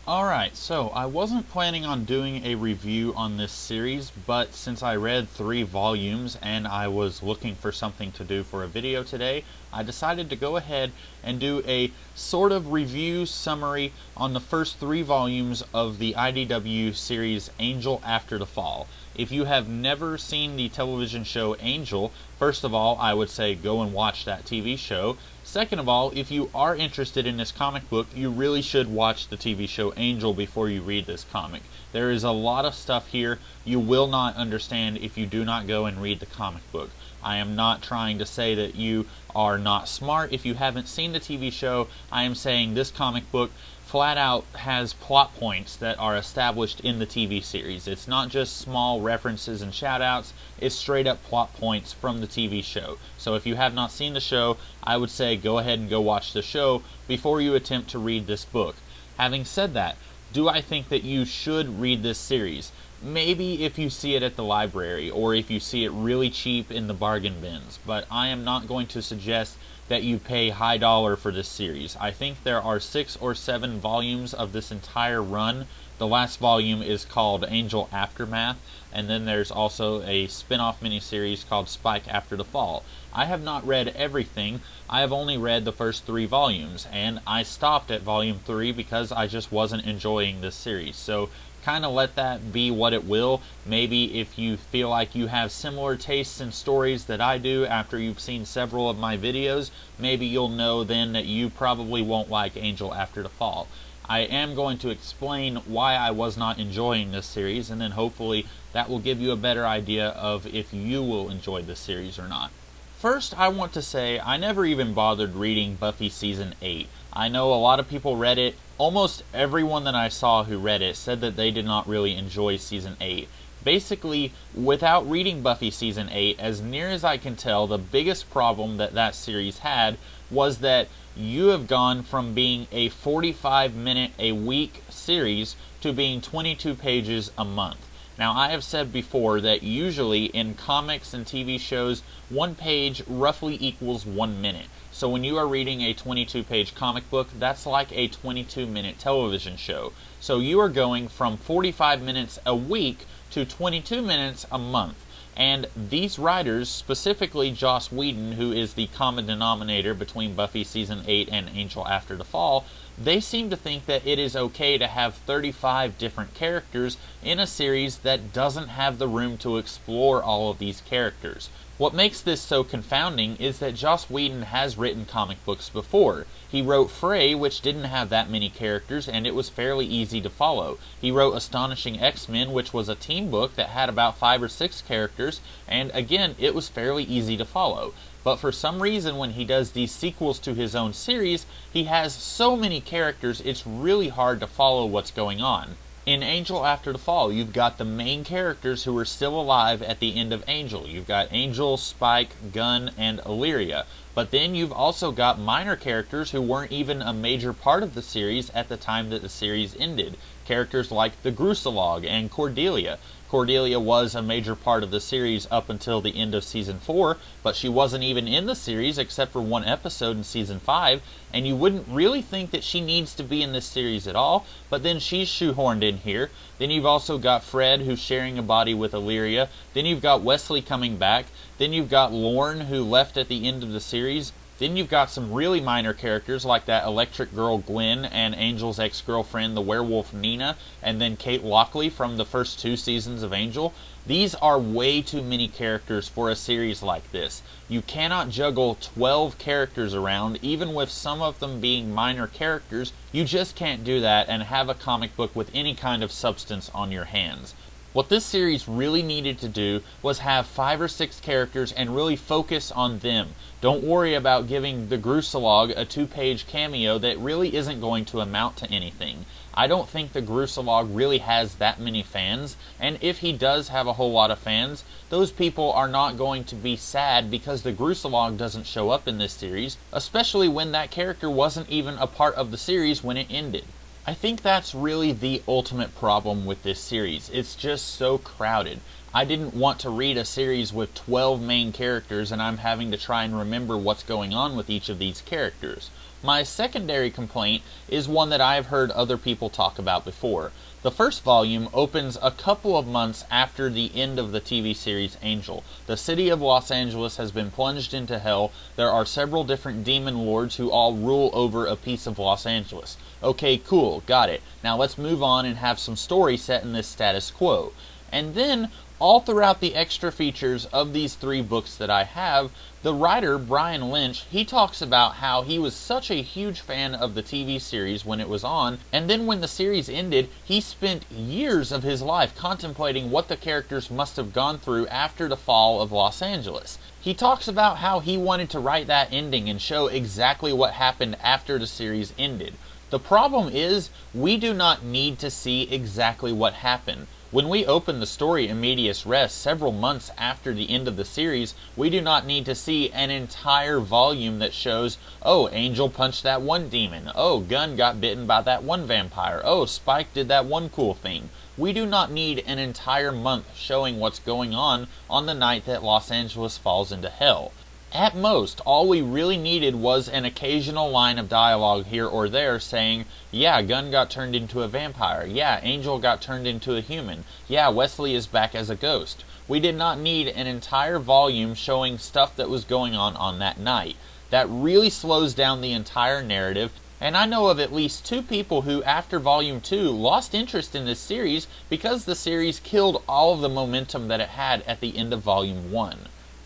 Alright, so I wasn't planning on doing a review on this series, but since I read 3 volumes and I was looking for something to do for a video today, I decided to go ahead and do a sort of review summary on the first 3 volumes of the IDW series Angel After the Fall. If you have never seen the television show Angel, first of all, I would say go and watch that TV show. Second of all, if you are interested in this comic book, you really should watch the TV show Angel before you read this comic. There is a lot of stuff here you will not understand if you do not go and read the comic book. I am not trying to say that you are not smart if you haven't seen the TV show. I am saying this comic book flat out has plot points that are established in the TV series. It's not just small references and shout-outs, it's straight up plot points from the TV show. So if you have not seen the show, I would say go ahead and go watch the show before you attempt to read this book. Having said that, do I think that you should read this series? Maybe if you see it at the library, or if you see it really cheap in the bargain bins, but I am not going to suggest that you pay high dollar for this series. I think there are 6 or 7 volumes of this entire run. The last volume is called Angel Aftermath, and then there's also a spin-off miniseries called Spike After the Fall. I have not read everything. I have only read the first 3 volumes, and I stopped at volume 3 because I just wasn't enjoying this series. So kind of let that be what it will. Maybe if you feel like you have similar tastes in stories that I do after you've seen several of my videos, maybe you'll know then that you probably won't like Angel After the Fall. I am going to explain why I was not enjoying this series, and then hopefully that will give you a better idea of if you will enjoy this series or not. First, I want to say I never even bothered reading Buffy Season 8. I know a lot of people read it. Almost everyone that I saw who read it said that they did not really enjoy Season 8. Basically, without reading Buffy Season 8, as near as I can tell, the biggest problem that series had was that you have gone from being a 45-minute-a-week series to being 22 pages a month. Now, I have said before that usually in comics and TV shows, 1 page roughly equals 1 minute. So when you are reading a 22-page comic book, that's like a 22-minute television show. So you are going from 45 minutes a week to 22 minutes a month. And these writers, specifically Joss Whedon, who is the common denominator between Buffy Season 8 and Angel After the Fall, they seem to think that it is okay to have 35 different characters in a series that doesn't have the room to explore all of these characters. What makes this so confounding is that Joss Whedon has written comic books before. He wrote Fray, which didn't have that many characters, and it was fairly easy to follow. He wrote Astonishing X-Men, which was a team book that had about 5 or 6 characters, and again, it was fairly easy to follow. But for some reason, when he does these sequels to his own series, he has so many characters, it's really hard to follow what's going on. In Angel After the Fall, you've got the main characters who are still alive at the end of Angel. You've got Angel, Spike, Gunn, and Illyria. But then you've also got minor characters who weren't even a major part of the series at the time that the series ended. Characters like the Gruselog and Cordelia. Cordelia was a major part of the series up until the end of Season 4, but she wasn't even in the series except for 1 episode in Season 5, and you wouldn't really think that she needs to be in this series at all, but then she's shoehorned in here. Then you've also got Fred, who's sharing a body with Illyria. Then you've got Wesley coming back. Then you've got Lorne, who left at the end of the series. Then you've got some really minor characters like that electric girl Gwen and Angel's ex-girlfriend, the werewolf Nina, and then Kate Lockley from the first 2 seasons of Angel. These are way too many characters for a series like this. You cannot juggle 12 characters around, even with some of them being minor characters. You just can't do that and have a comic book with any kind of substance on your hands. What this series really needed to do was have 5 or 6 characters and really focus on them. Don't worry about giving the Gruselog a 2-page cameo that really isn't going to amount to anything. I don't think the Gruselog really has that many fans, and if he does have a whole lot of fans, those people are not going to be sad because the Gruselog doesn't show up in this series, especially when that character wasn't even a part of the series when it ended. I think that's really the ultimate problem with this series. It's just so crowded. I didn't want to read a series with 12 main characters and I'm having to try and remember what's going on with each of these characters. My secondary complaint is one that I have heard other people talk about before. The first volume opens a couple of months after the end of the TV series Angel. The city of Los Angeles has been plunged into hell. There are several different demon lords who all rule over a piece of Los Angeles. Okay, cool, got it. Now let's move on and have some story set in this status quo. And then, all throughout the extra features of these 3 books that I have, the writer, Brian Lynch, he talks about how he was such a huge fan of the TV series when it was on, and then when the series ended, he spent years of his life contemplating what the characters must have gone through after the fall of Los Angeles. He talks about how he wanted to write that ending and show exactly what happened after the series ended. The problem is, we do not need to see exactly what happened. When we open the story in medias res several months after the end of the series, we do not need to see an entire volume that shows, oh, Angel punched that one demon, oh, Gunn got bitten by that one vampire, oh, Spike did that one cool thing. We do not need an entire month showing what's going on the night that Los Angeles falls into hell. At most, all we really needed was an occasional line of dialogue here or there saying, yeah, Gunn got turned into a vampire, yeah, Angel got turned into a human, yeah, Wesley is back as a ghost. We did not need an entire volume showing stuff that was going on that night. That really slows down the entire narrative, and I know of at least 2 people who, after Volume 2, lost interest in this series because the series killed all of the momentum that it had at the end of Volume 1.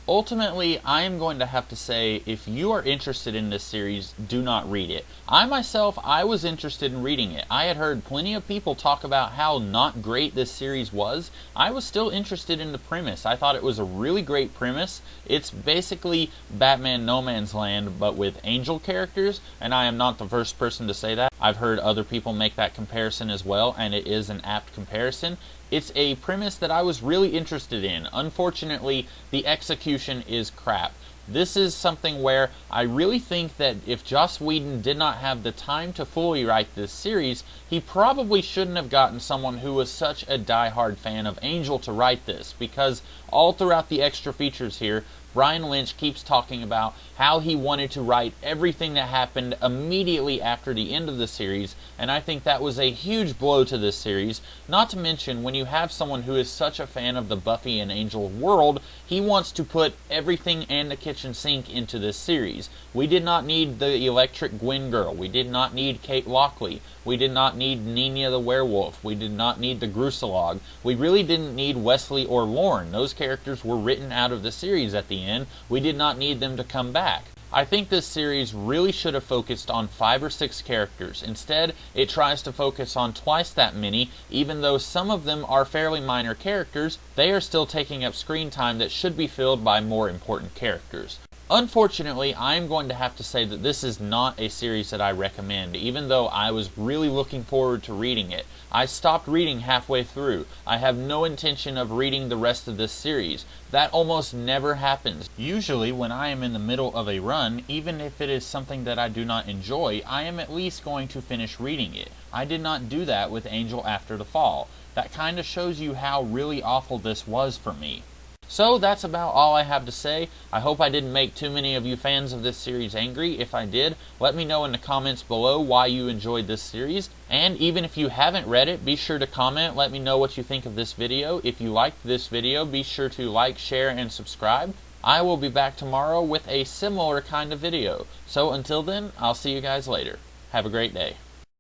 Ultimately, I am going to have to say, if you are interested in this series, do not read it. I was interested in reading it. I had heard plenty of people talk about how not great this series was. I was still interested in the premise. I thought it was a really great premise. It's basically Batman No Man's Land, but with Angel characters, and I am not the first person to say that. I've heard other people make that comparison as well, and it is an apt comparison. It's a premise that I was really interested in. Unfortunately, the execution is crap. This is something where I really think that if Joss Whedon did not have the time to fully write this series, he probably shouldn't have gotten someone who was such a die-hard fan of Angel to write this, because all throughout the extra features here, Brian Lynch keeps talking about how he wanted to write everything that happened immediately after the end of the series, and I think that was a huge blow to this series. Not to mention, when you have someone who is such a fan of the Buffy and Angel world, he wants to put everything and the kitchen sink into this series. We did not need the Electric Gwen girl. We did not need Kate Lockley. We did not need Nina the werewolf. We did not need the Gruselog. We really didn't need Wesley or Lorne. Those characters were written out of the series at the end. We did not need them to come back. I think this series really should have focused on 5 or 6 characters. Instead, it tries to focus on twice that many. Even though some of them are fairly minor characters, they are still taking up screen time that should be filled by more important characters. Unfortunately, I'm going to have to say that this is not a series that I recommend, even though I was really looking forward to reading it. I stopped reading halfway through. I have no intention of reading the rest of this series. That almost never happens. Usually, when I am in the middle of a run, even if it is something that I do not enjoy, I am at least going to finish reading it. I did not do that with Angel After the Fall. That kind of shows you how really awful this was for me. So that's about all I have to say. I hope I didn't make too many of you fans of this series angry. If I did, let me know in the comments below why you enjoyed this series. And even if you haven't read it, be sure to comment. Let me know what you think of this video. If you liked this video, be sure to like, share, and subscribe. I will be back tomorrow with a similar kind of video. So until then, I'll see you guys later. Have a great day.